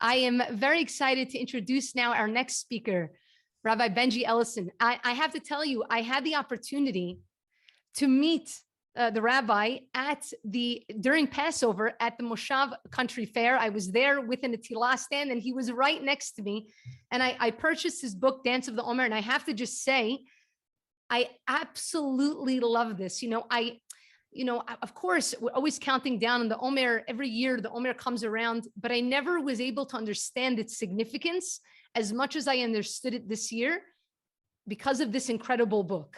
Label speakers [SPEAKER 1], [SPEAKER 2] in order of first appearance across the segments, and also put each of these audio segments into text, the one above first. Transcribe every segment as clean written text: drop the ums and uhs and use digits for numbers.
[SPEAKER 1] I am very excited to introduce now our next speaker, Rabbi Benji Elson. I have to tell you, I had the opportunity to meet the rabbi during Passover at the Moshav Country Fair. I was there with a Netillah stand and he was right next to me. And I purchased his book, Dance of the Omer. And I have to just say, I absolutely love this. Of course, we're always counting down on the Omer. Every year, the Omer comes around, but I never was able to understand its significance as much as I understood it this year because of this incredible book.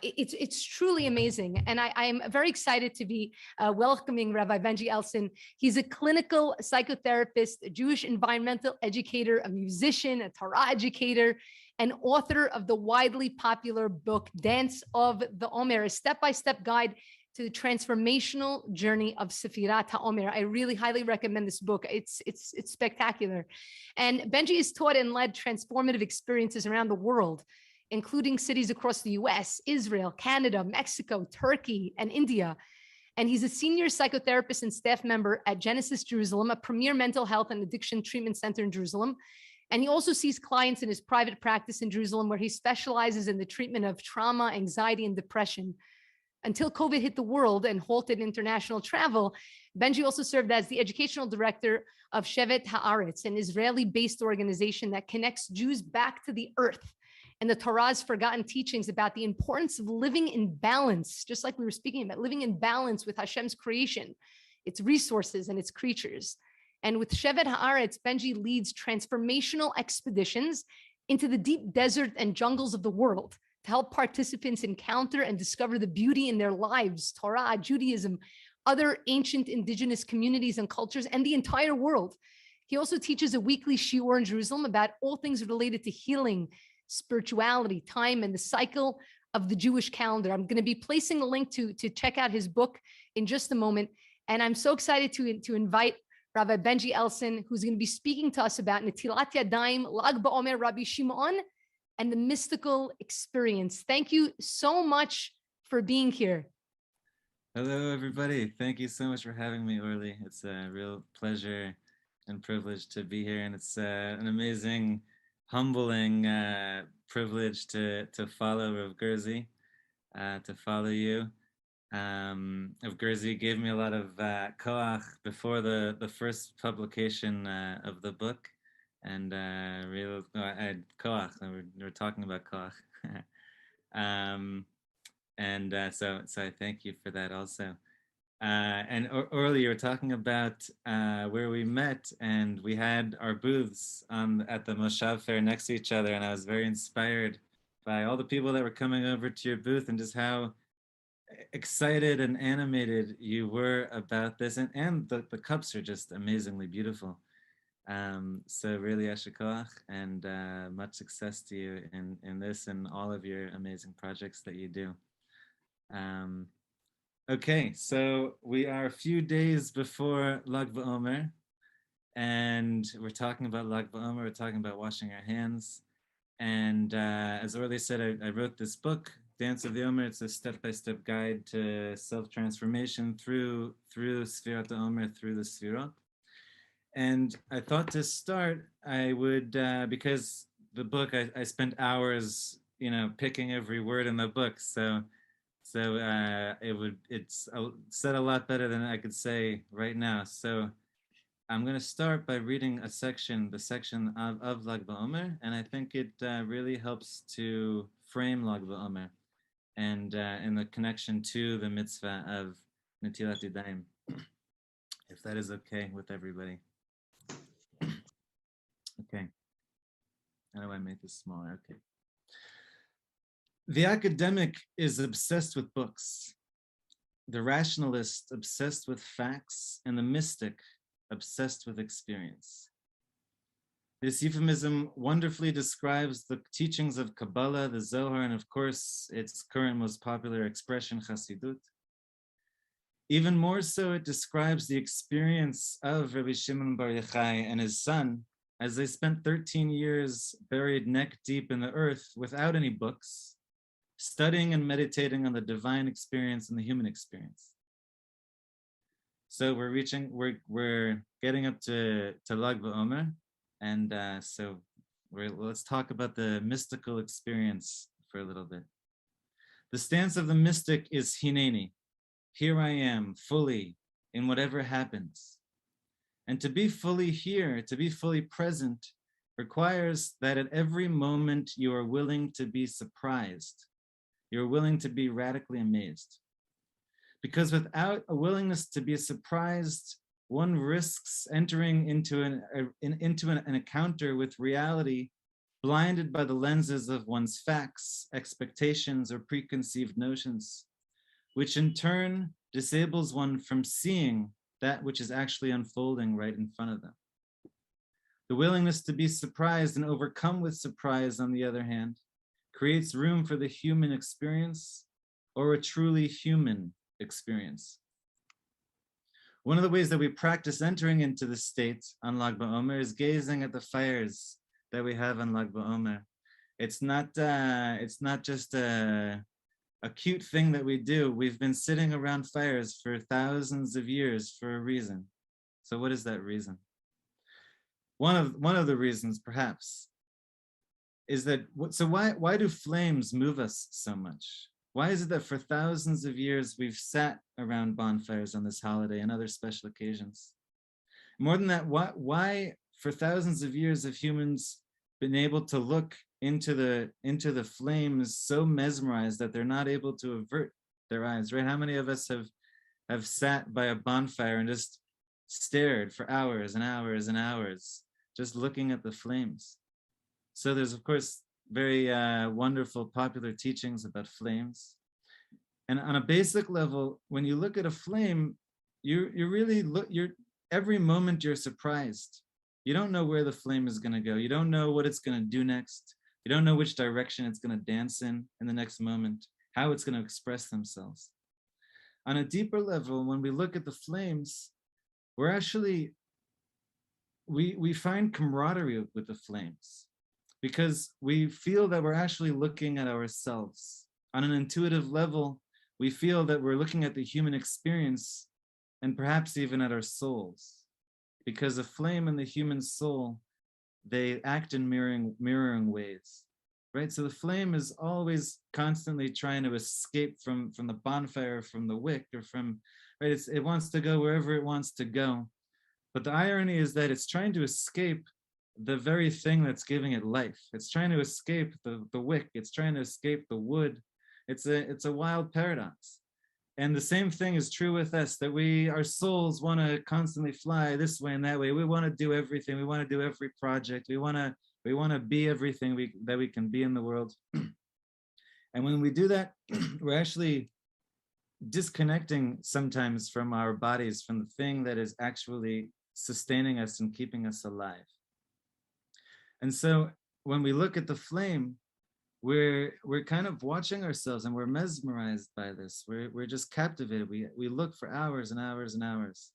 [SPEAKER 1] It's truly amazing. And I am very excited to be welcoming Rabbi Benji Elson. He's a clinical psychotherapist, a Jewish environmental educator, a musician, a Torah educator, and author of the widely popular book, Dance of the Omer, a step-by-step guide to the transformational journey of Sefirat HaOmer. I really highly recommend this book. It's spectacular. And Benji has taught and led transformative experiences around the world, including cities across the US, Israel, Canada, Mexico, Turkey, and India. And he's a senior psychotherapist and staff member at Genesis Jerusalem, a premier mental health and addiction treatment center in Jerusalem. And he also sees clients in his private practice in Jerusalem, where he specializes in the treatment of trauma, anxiety, and depression. Until COVID hit the world and halted international travel, Benji also served as the educational director of Yeshivot Haaretz, an Israeli-based organization that connects Jews back to the earth and the Torah's forgotten teachings about the importance of living in balance, just like we were speaking about, living in balance with Hashem's creation, its resources, and its creatures. And with Yeshivot Haaretz, Benji leads transformational expeditions into the deep desert and jungles of the world to help participants encounter and discover the beauty in their lives, Torah, Judaism, other ancient indigenous communities and cultures, and the entire world. He also teaches a weekly shiur in Jerusalem about all things related to healing, spirituality, time, and the cycle of the Jewish calendar. I'm going to be placing a link to check out his book in just a moment. And I'm so excited to invite Rabbi Benji Elson, who's going to be speaking to us about Netilat Yadayim, Lag Baomer, Rabbi Shimon, and the mystical experience. Thank you so much for being here.
[SPEAKER 2] Hello, everybody. Thank you so much for having me, Orly. It's a real pleasure and privilege to be here. And it's an amazing, humbling privilege to follow Rav Gerzi, to follow you. Rav Gerzi gave me a lot of koach before the first publication of the book. And koach, we were talking about koach. So I thank you for that also. And earlier you were talking about where we met, and we had our booths at the Moshav Fair next to each other, and I was very inspired by all the people that were coming over to your booth and just how excited and animated you were about this, and the cups are just amazingly beautiful. So really Yasher Koach, and much success to you in this and all of your amazing projects that you do. Okay, so we are a few days before Lag Baomer, and we're talking about Lag Baomer, we're talking about washing our hands. And as Orly said, I wrote this book, Dance of the Omer. It's a step-by-step guide to self-transformation through Sfirat Omer, through the Sfirot. And I thought to start, I would, because the book, I spent hours, picking every word in the book. So it's said a lot better than I could say right now. So I'm going to start by reading the section of Lag Baomer, and I think it really helps to frame Lag Baomer and in the connection to the mitzvah of Netilat Yadayim, if that is okay with everybody. Okay. How do I make this smaller? Okay. The academic is obsessed with books, the rationalist obsessed with facts, and the mystic obsessed with experience. This euphemism wonderfully describes the teachings of Kabbalah, the Zohar, and of course, its current most popular expression, Chassidut. Even more so, it describes the experience of Rabbi Shimon Bar Yochai and his son as they spent 13 years buried neck deep in the earth without any books, studying and meditating on the divine experience and the human experience. So we're getting up to Lag Baomer, And let's talk about the mystical experience for a little bit. The stance of the mystic is Hineni. Here I am, fully, in whatever happens. And to be fully here, to be fully present, requires that at every moment you are willing to be surprised. You're willing to be radically amazed. Because without a willingness to be surprised, one risks entering into an encounter with reality blinded by the lenses of one's facts, expectations, or preconceived notions, which in turn disables one from seeing that which is actually unfolding right in front of them. The willingness to be surprised and overcome with surprise, on the other hand, creates room for the human experience, or a truly human experience. One of the ways that we practice entering into the state on Lag Baomer is gazing at the fires that we have on Lag Baomer. It's not just a cute thing that we do. We've been sitting around fires for thousands of years for a reason. So what is that reason? One of the reasons, perhaps, is that, so why do flames move us so much? Why is it that for thousands of years we've sat around bonfires on this holiday and other special occasions? More than that, why for thousands of years have humans been able to look into the flames so mesmerized that they're not able to avert their eyes, right? How many of us have sat by a bonfire and just stared for hours and hours and hours, just looking at the flames? So there's, of course, very wonderful popular teachings about flames. And on a basic level, when you look at a flame, you really look, every moment you're surprised. You don't know where the flame is going to go. You don't know what it's going to do next. You don't know which direction it's going to dance in the next moment, how it's going to express themselves. On a deeper level, when we look at the flames, we're actually, we find camaraderie with the flames, because we feel that we're actually looking at ourselves. On an intuitive level, we feel that we're looking at the human experience and perhaps even at our souls, because a flame and the human soul, they act in mirroring ways, right? So the flame is always constantly trying to escape from the bonfire, from the wick, or from, right? It wants to go wherever it wants to go. But the irony is that it's trying to escape the very thing that's giving it life. It's trying to escape the wick. It's trying to escape the wood. It's a wild paradox. And the same thing is true with us, that our souls want to constantly fly this way and that way. We want to do everything. We want to do every project. We want to be everything that we can be in the world. And when we do that, we're actually disconnecting sometimes from our bodies, from the thing that is actually sustaining us and keeping us alive. And so when we look at the flame, we're kind of watching ourselves, and we're mesmerized by this. We're just captivated. We look for hours and hours and hours.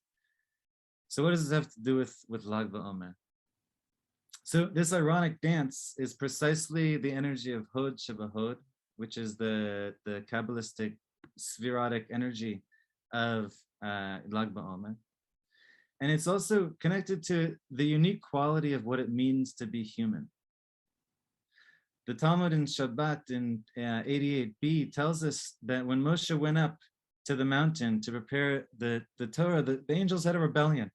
[SPEAKER 2] So what does this have to do with Lag Baomer? So this ironic dance is precisely the energy of Hod Shebahod, which is the Kabbalistic spherotic energy of Lag Baomer. And it's also connected to the unique quality of what it means to be human. The Talmud in Shabbat in 88b tells us that when Moshe went up to the mountain to prepare the Torah, the angels had a rebellion.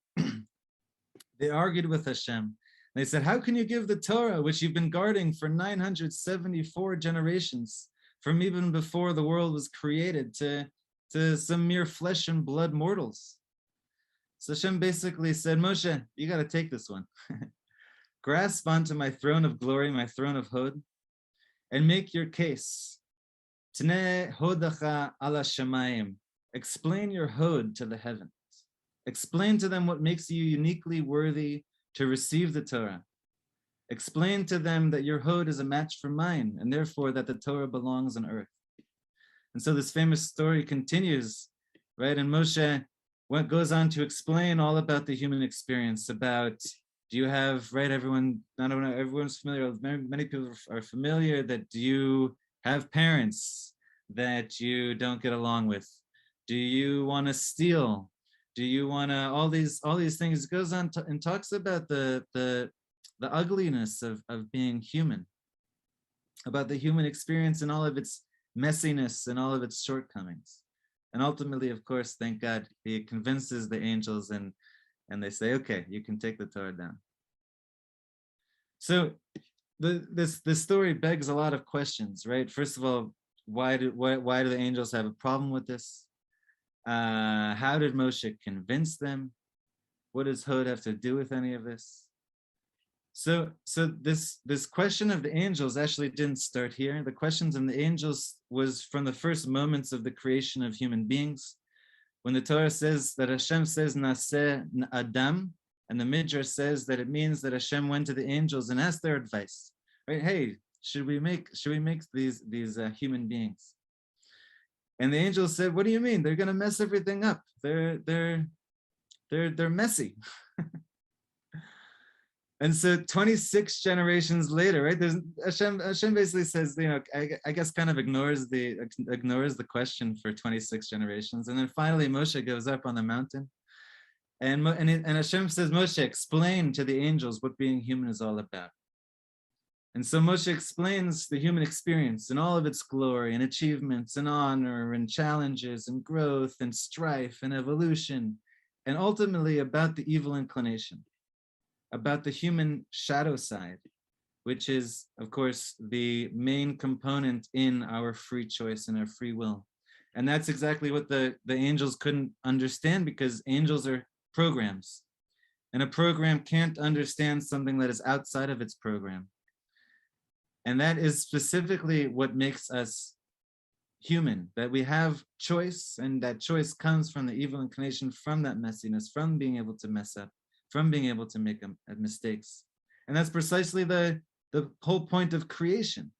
[SPEAKER 2] They argued with Hashem. They said, how can you give the Torah, which you've been guarding for 974 generations, from even before the world was created, to some mere flesh and blood mortals? So Hashem basically said, Moshe, you got to take this one. Grasp onto my throne of glory, my throne of Hod, and make your case. Tnei hodacha ala shamayim. Explain your Hod to the heavens. Explain to them what makes you uniquely worthy to receive the Torah. Explain to them that your Hod is a match for mine, and therefore that the Torah belongs on earth. And so this famous story continues, right? And Moshe goes on to explain all about the human experience, about, do you have, right, everyone's familiar, many people are familiar, that do you have parents that you don't get along with? Do you want to steal? Do you want to, all these things? It goes on and talks about the ugliness of being human, about the human experience and all of its messiness and all of its shortcomings. And ultimately, of course, thank God, he convinces the angels and they say, okay, you can take the Torah down. So this story begs a lot of questions, right? First of all, why do the angels have a problem with this? How did Moshe convince them? What does Hod have to do with any of this? So this question of the angels actually didn't start here. The questions of the angels was from the first moments of the creation of human beings. When the Torah says that Hashem says Naseh Adam, and the Midrash says that it means that Hashem went to the angels and asked their advice, right? Hey, should we make these human beings? And the angels said, what do you mean? They're going to mess everything up. They're messy. And so 26 generations later, right? There's Hashem basically says, I guess kind of ignores the question for 26 generations. And then finally Moshe goes up on the mountain. And Hashem says, Moshe, explain to the angels what being human is all about. And so Moshe explains the human experience and all of its glory and achievements and honor and challenges and growth and strife and evolution, and ultimately about the evil inclination, about the human shadow side, which is, of course, the main component in our free choice and our free will. And that's exactly what the angels couldn't understand, because angels are programs. And a program can't understand something that is outside of its program. And that is specifically what makes us human, that we have choice, and that choice comes from the evil inclination, from that messiness, from being able to mess up, from being able to make mistakes. And that's precisely the whole point of creation,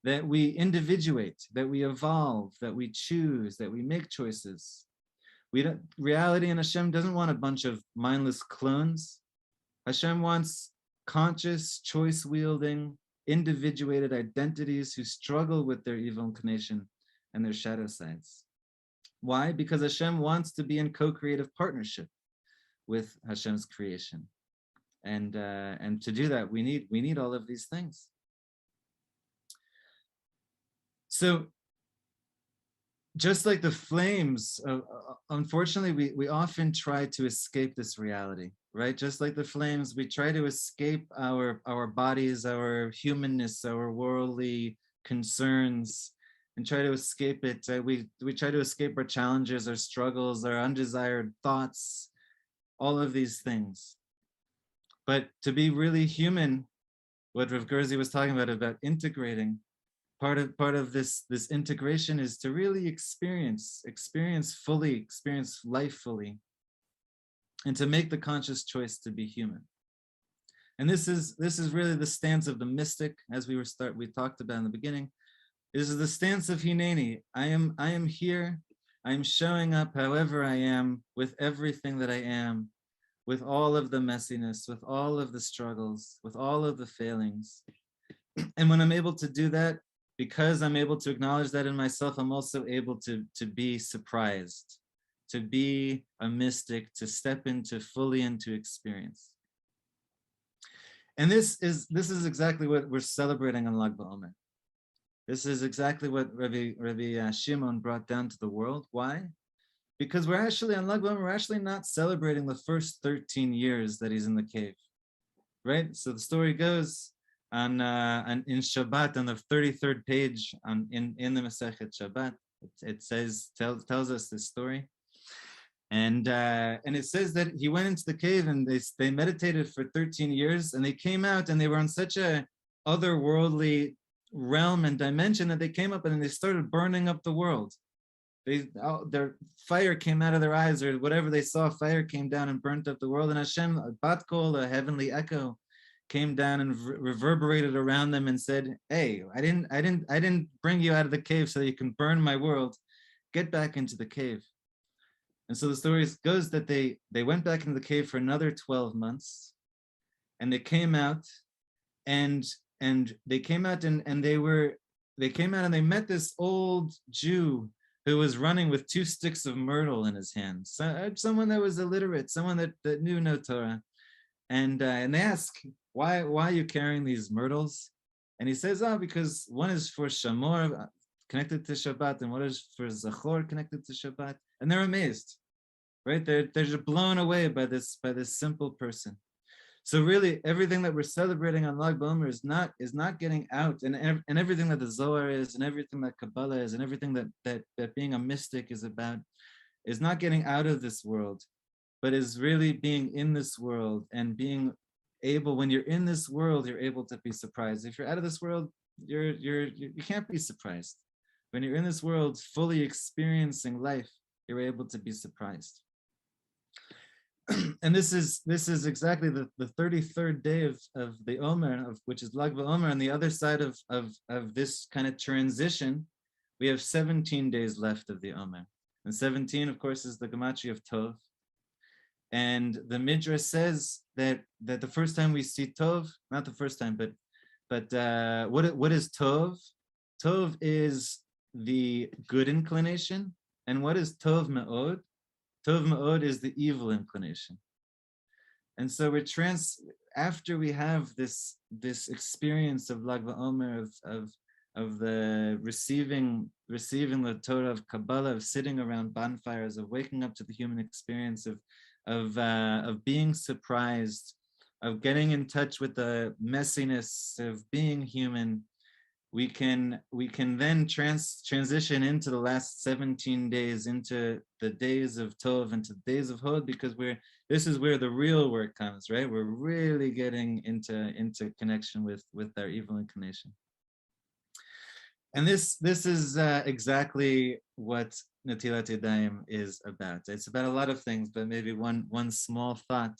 [SPEAKER 2] that we individuate, that we evolve, that we choose, that we make choices. Reality in Hashem doesn't want a bunch of mindless clones. Hashem wants conscious, choice-wielding, individuated identities who struggle with their evil inclination and their shadow sides. Why? Because Hashem wants to be in co-creative partnership with Hashem's creation. And to do that, we need all of these things. So just like the flames, unfortunately, we often try to escape this reality, right? Just like the flames, we try to escape our bodies, our humanness, our worldly concerns, and try to escape it. We try to escape our challenges, our struggles, our undesired thoughts, all of these things. But to be really human, what Rav Gerzi was talking about integrating, part of this integration is to really experience fully, experience life fully, and to make the conscious choice to be human. And this is really the stance of the mystic, as we talked about in the beginning. This is the stance of Hineni. I am here. I am showing up however I am, with everything that I am, with all of the messiness, with all of the struggles, with all of the failings. And when I'm able to do that, because I'm able to acknowledge that in myself, I'm also able to be surprised, to be a mystic, to step fully into experience. And this is exactly what we're celebrating on Lag BaOmer. This is exactly what Rabbi Shimon brought down to the world. Why? Because we're actually on Lag BaOmer, we're actually not celebrating the first 13 years that he's in the cave, right? So the story goes, in Shabbat, on the 33rd page in the Masechet Shabbat, it tells us this story, and it says that he went into the cave and they meditated for 13 years, and they came out and they were on such a otherworldly realm and dimension that they came up and they started burning up the world. Their fire came out of their eyes, or whatever they saw, fire came down and burnt up the world. And Hashem, a bat kol, a heavenly echo, came down and reverberated around them and said, hey, I didn't bring you out of the cave so that you can burn my world. Get back into the cave. And so the story goes that they went back into the cave for another 12 months, and they came out and they came out and they met this old Jew who was running with 2 sticks of myrtle in his hands, someone that was illiterate, someone that knew no Torah. And they ask, why are you carrying these myrtles? And he says, oh, because one is for Shamor, connected to Shabbat, and one is for Zachor, connected to Shabbat. And they're amazed, right? They're just blown away by this simple person. So really, everything that we're celebrating on Lag Baomer is not getting out, and everything that the Zohar is, and everything that Kabbalah is, and everything that being a mystic is about, is not getting out of this world, but is really being in this world and being able. When you're in this world, you're able to be surprised. If you're out of this world, you can't be surprised. When you're in this world, fully experiencing life, you're able to be surprised. And this is exactly the 33rd day of the Omer, which is Lag Baomer. On the other side of this kind of transition, we have 17 days left of the Omer. And 17, of course, is the gematria of Tov. And the Midrash says that the first time we see Tov, not the first time, but what is Tov? Tov is the good inclination. And what is Tov Me'od? Tov Me'od is the evil inclination. And so after we have this experience of Lag Baomer, of the receiving the Torah of Kabbalah, of sitting around bonfires, of waking up to the human experience, of being surprised, of getting in touch with the messiness of being human, we can then transition into the last 17 days, into the days of Tov, into the days of Hod, because this is where the real work comes, right? We're really getting into connection with our evil inclination. And this is exactly what Netilat Yadayim is about. It's about a lot of things, but maybe one small thought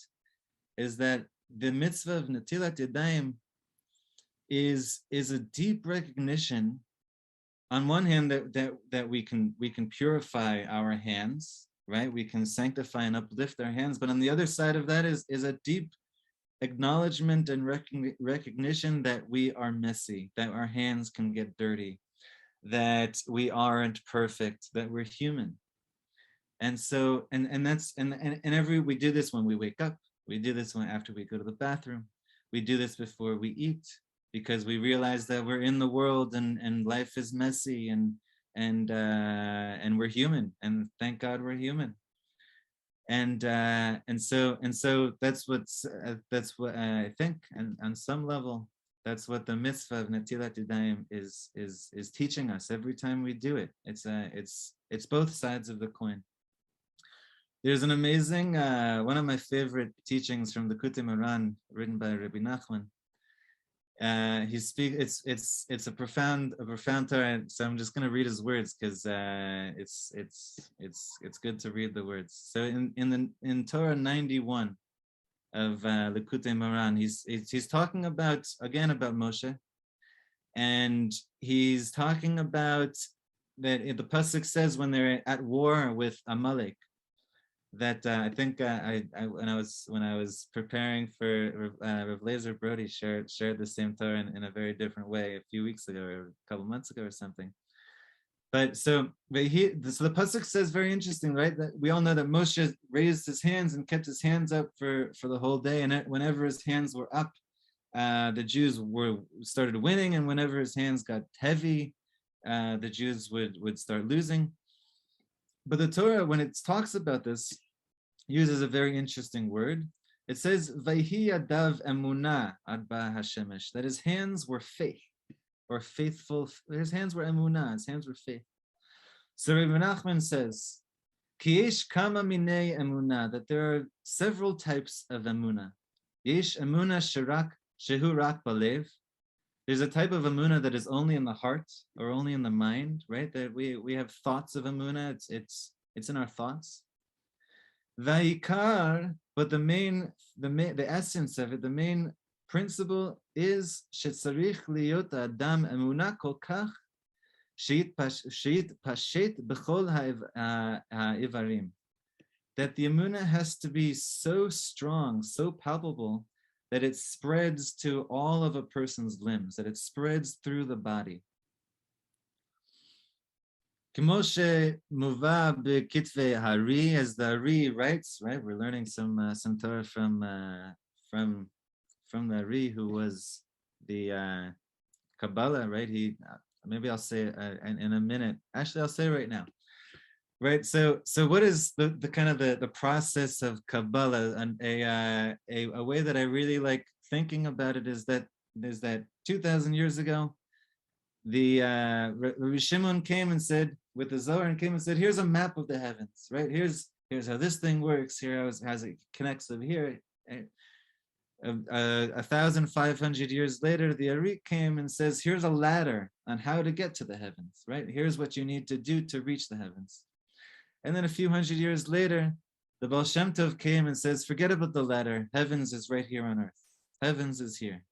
[SPEAKER 2] is that the mitzvah of Netilat Yadayim is a deep recognition, on one hand, that we can purify our hands, right? We can sanctify and uplift our hands, but on the other side of that is a deep acknowledgement and recognition that we are messy, that our hands can get dirty, that we aren't perfect, that we're human. And so, we do this when we wake up. We do this after we go to the bathroom. We do this before we eat, because we realize that we're in the world and life is messy and we're human, and thank God we're human. And so that's what I think, and on some level, that's what the mitzvah of Netilat Yadayim is teaching us every time we do it. It's both sides of the coin. There's an amazing one of my favorite teachings from the Kutei Moran, written by Rabbi Nachman. It's a profound Torah, so I'm just going to read his words, because it's good to read the words. So in Torah 91 of Likutei Moran, he's talking about Moshe, and he's talking about that the pasuk says when they're at war with Amalek, that I think when I was preparing for Rav Lezer Brody shared the same Torah in a very different way a few weeks ago, or a couple months ago or something. So the pasuk says, very interesting, right? That we all know that Moshe raised his hands and kept his hands up for the whole day, and whenever his hands were up, the Jews started winning, and whenever his hands got heavy, the Jews would start losing. But the Torah, when it talks about this, uses a very interesting word. It says, "Vayhi yadav emunah ad ba hashemesh," that his hands were faith, or faithful. His hands were emunah. His hands were faith. So Rabbi Nachman says, "Ki yesh kama minei emunah," that there are several types of emunah. Yesh emunah shehu rak balev. There's a type of emunah that is only in the heart, or only in the mind, right? That we have thoughts of emunah. It's in our thoughts. Vayikar, but the essence of it, the main principle is shetzarich liyot adam emunah kol kach she'it pashet b'chol ha'ivarim. That the emunah has to be so strong, so palpable, that it spreads to all of a person's limbs, that it spreads through the body. K'moshe muva b'kitvei Hari, as the Hari writes, right? We're learning some Torah from from the Ari, who was the Kabbalah, right? Maybe I'll say it in a minute. Actually, I'll say it right now. Right. So what is the kind of the process of Kabbalah? And a way that I really like thinking about it is that 2,000 years ago, the Rabbi Shimon came and said, with the Zohar, and came and said, here's a map of the heavens, right? Here's how this thing works. Here how it connects over here. 1,500 years later, the Ari came and says, here's a ladder on how to get to the heavens, right? Here's what you need to do to reach the heavens. And then a few hundred years later, the Baal Shem Tov came and says, forget about the ladder. Heavens is right here on earth. Heavens is here.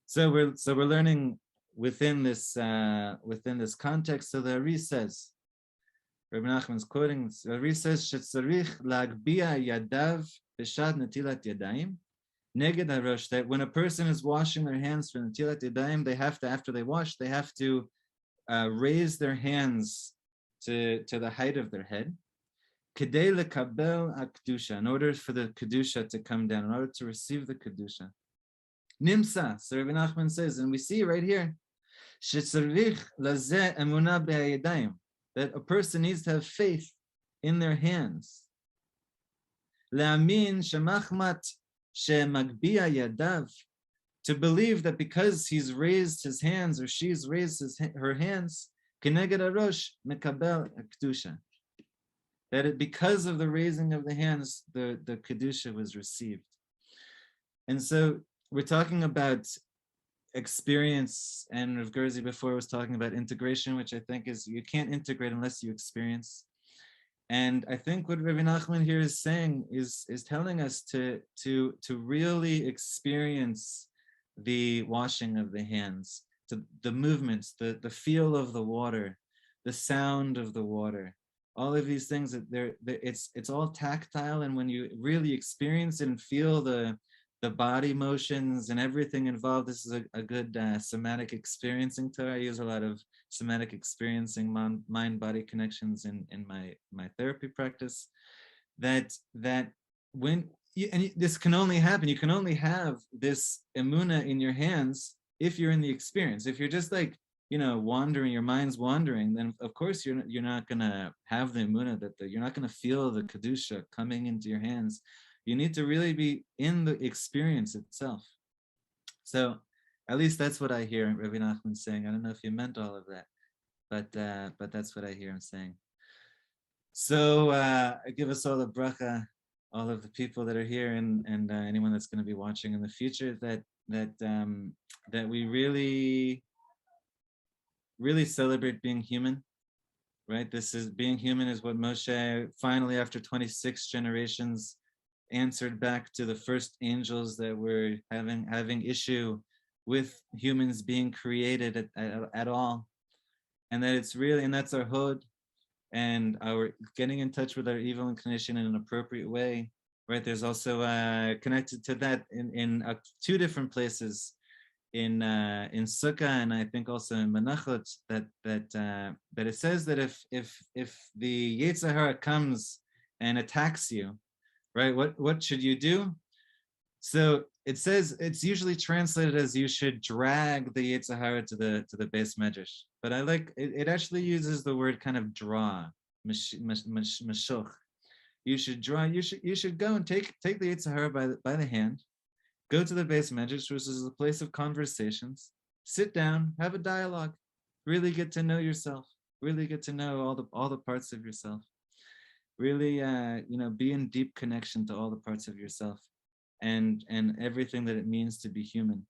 [SPEAKER 2] So we're learning within this context. So the Ari says, Rabbi Nachman's quoting, the Ari says, shetzarich lagbia yadav b'shad Netilat Yadayim neged harosh, that when a person is washing their hands for Netilat Yadayim, they have to, after they wash, they have to raise their hands to the height of their head, kedei lekabel hakdusha, in order for the kedusha to come down, in order to receive the kedusha. Nimsa, so Rabbi Nachman says, and we see right here, shetzarich lazeh emunah b'hayadayim, that a person needs to have faith in their hands. Le'amin shemachmat shemagbia yadav, to believe that because he's raised his hands or she's raised her hands, keneged harosh mekabel kedusha, that because of the raising of the hands, the kedusha was received. And so we're talking about experience, and Rav Gerzi before was talking about integration, which I think is, you can't integrate unless you experience. And I think what Rabbi Nachman here is saying is telling us to really experience the washing of the hands, the movements, the feel of the water, the sound of the water, all of these things that it's all tactile. And when you really experience it and feel the body motions and everything involved, this is a good somatic experiencing Torah. I use a lot of somatic experiencing, mind-body connections in my therapy practice. That when this can only happen, you can only have this emuna in your hands if you're in the experience. If you're just like, wandering, your mind's wandering, then of course you're not gonna have the emuna, that you're not gonna feel the kedusha coming into your hands. You need to really be in the experience itself. So at least that's what I hear Rabbi Nachman saying. I don't know if you meant all of that, but that's what I hear him saying. So I give us all a bracha, all of the people that are here, and anyone that's going to be watching in the future, that we really celebrate being human, right? This is, being human is what Moshe finally, after 26 generations, answered back to the first angels that were having issue with humans being created at all. And that it's really, and that's our hod, and our getting in touch with our evil inclination in an appropriate way, right? There's also connected to that in two different places, in Sukkah, and I think also in Menachot, that it says that if the Yetzer Hara comes and attacks you, right, what should you do? So it says, it's usually translated as you should drag the Yetzer Hara to the base medrash, but I like it actually uses the word kind of draw, mashoch. You should draw. You should go and take the Yetzer Hara by the hand, go to the base medrash, which is a place of conversations. Sit down, have a dialogue, really get to know yourself, really get to know all the parts of yourself. Really, be in deep connection to all the parts of yourself, and everything that it means to be human.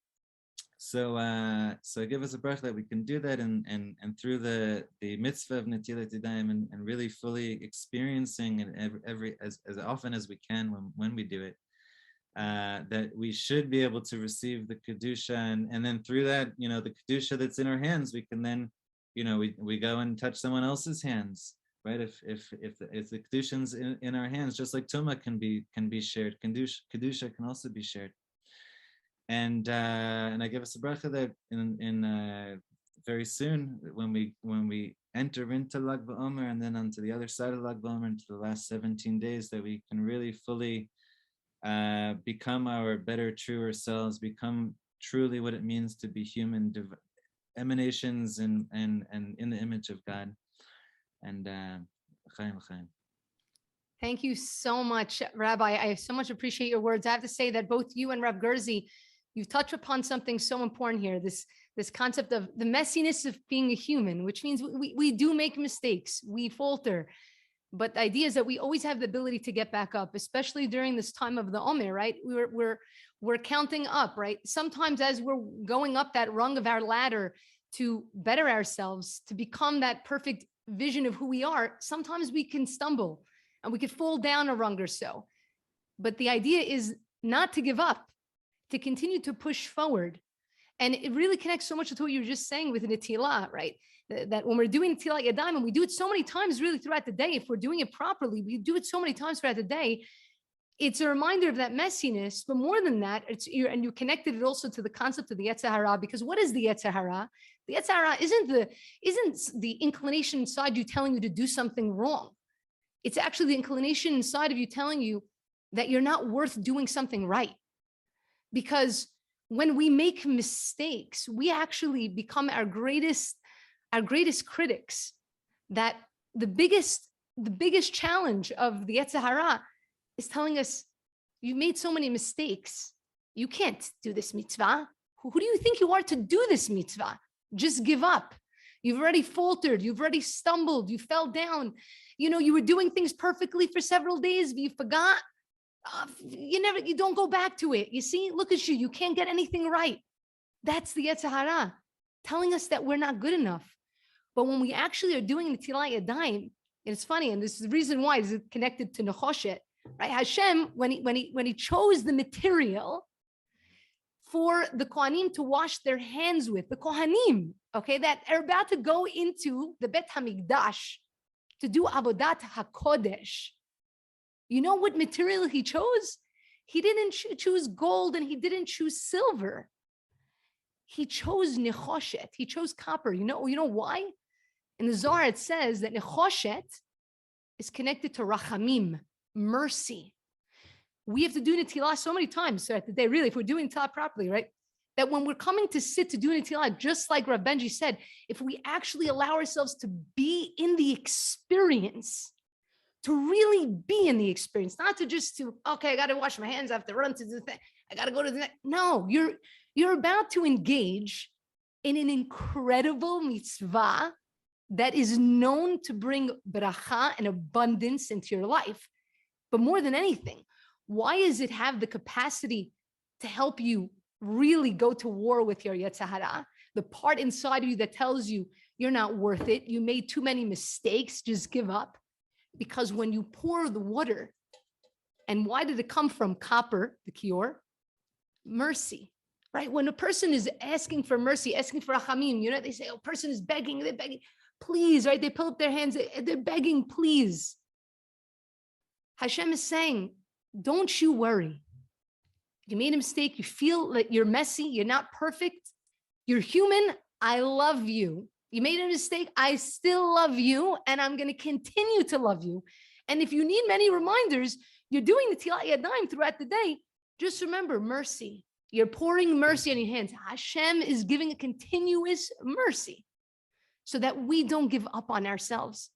[SPEAKER 2] So give us a bracha that we can do that, and through the Mitzvah of Netilat Yadayim, and really fully experiencing it as often as we can when we do it, that we should be able to receive the kedusha, and then through that, the kedusha that's in our hands, we can then, we go and touch someone else's hands. Right, if the kedusha's in our hands, just like Tuma can be shared, kedusha can also be shared, and I give us a bracha that in very soon, when we enter into Lag Baomer and then onto the other side of Lag Baomer, into the last 17 days, that we can really fully become our better, truer selves, become truly what it means to be human, emanations and in the image of God. And l'chaim.
[SPEAKER 1] Thank you so much, Rabbi. I so much appreciate your words. I have to say that both you and Rav Gerzi, you've touched upon something so important here, this concept of the messiness of being a human, which means we do make mistakes, we falter. But the idea is that we always have the ability to get back up, especially during this time of the Omer, right? We're counting up, right? Sometimes as we're going up that rung of our ladder to better ourselves, to become that perfect vision of who we are, sometimes we can stumble and we could fall down a rung or so. But the idea is not to give up, to continue to push forward. And it really connects so much to what you were just saying with Netillah, right? That when we're doing Netilat Yadayim, and we do it so many times really throughout the day, if we're doing it properly, we do it so many times throughout the day, it's a reminder of that messiness. But more than that, and you connected it also to the concept of the Yetzer Hara, because what is the Yetzer Hara? The Yetzer Hara isn't the inclination inside you telling you to do something wrong. It's actually the inclination inside of you telling you that you're not worth doing something right. Because when we make mistakes, we actually become our greatest critics. That the biggest challenge of the Yetzer Hara is telling us, you've made so many mistakes. You can't do this mitzvah. Who do you think you are to do this mitzvah? Just give up. You've already faltered. You've already stumbled. You fell down. You were doing things perfectly for several days, but you forgot. You don't go back to it. You see, look at you. You can't get anything right. That's the Yetzer Hara telling us that we're not good enough. But when we actually are doing Netilat Yadayim, and it's funny, and this is the reason why it's connected to Nechoshet, right? Hashem, when he chose the material for the Kohanim to wash their hands with, the Kohanim, okay, that are about to go into the Bet HaMikdash to do Avodat HaKodesh. You know what material he chose? He didn't choose gold and he didn't choose silver. He chose Nechoshet. He chose copper. You know why? In the Zohar, it says that Nechoshet is connected to Rachamim, mercy. We have to do Netillah so many times throughout the day, really, if we're doing Netillah properly, right? That when we're coming to sit to do Netillah, just like Rav Benji said, if we actually allow ourselves to be in the experience, to really be in the experience, not to just okay, I got to wash my hands, I have to run to the thing, I got to go to the next. No, you're about to engage in an incredible mitzvah that is known to bring bracha and abundance into your life. But more than anything, why does it have the capacity to help you really go to war with your Yetzer Hara? The part inside of you that tells you you're not worth it, you made too many mistakes, just give up. Because when you pour the water, and why did it come from copper, the kior? Mercy, right? When a person is asking for mercy, asking for rachamim, they say, a person is begging, they're begging, please, right? They pull up their hands, they're begging, please. Hashem is saying, don't you worry. You made a mistake, you feel that you're messy, you're not perfect, you're human, I love you. You made a mistake, I still love you, and I'm going to continue to love you. And if you need many reminders, you're doing the Netilat Yadayim throughout the day, just remember mercy. You're pouring mercy on your hands. Hashem is giving a continuous mercy so that we don't give up on ourselves.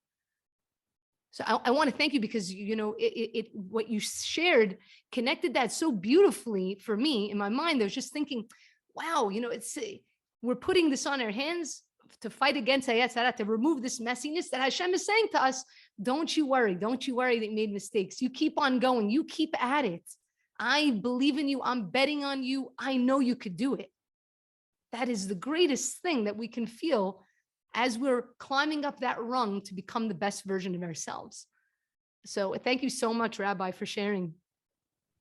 [SPEAKER 1] So I want to thank you because, what you shared connected that so beautifully for me in my mind. I was just thinking, wow, we're putting this on our hands to fight against Yetzer Hara, to remove this messiness that Hashem is saying to us. Don't you worry that you made mistakes. You keep on going. You keep at it. I believe in you. I'm betting on you. I know you could do it. That is the greatest thing that we can feel as we're climbing up that rung to become the best version of ourselves. So thank you so much, Rabbi, for sharing.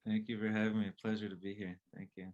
[SPEAKER 2] Thank you for having me. A pleasure to be here. Thank you.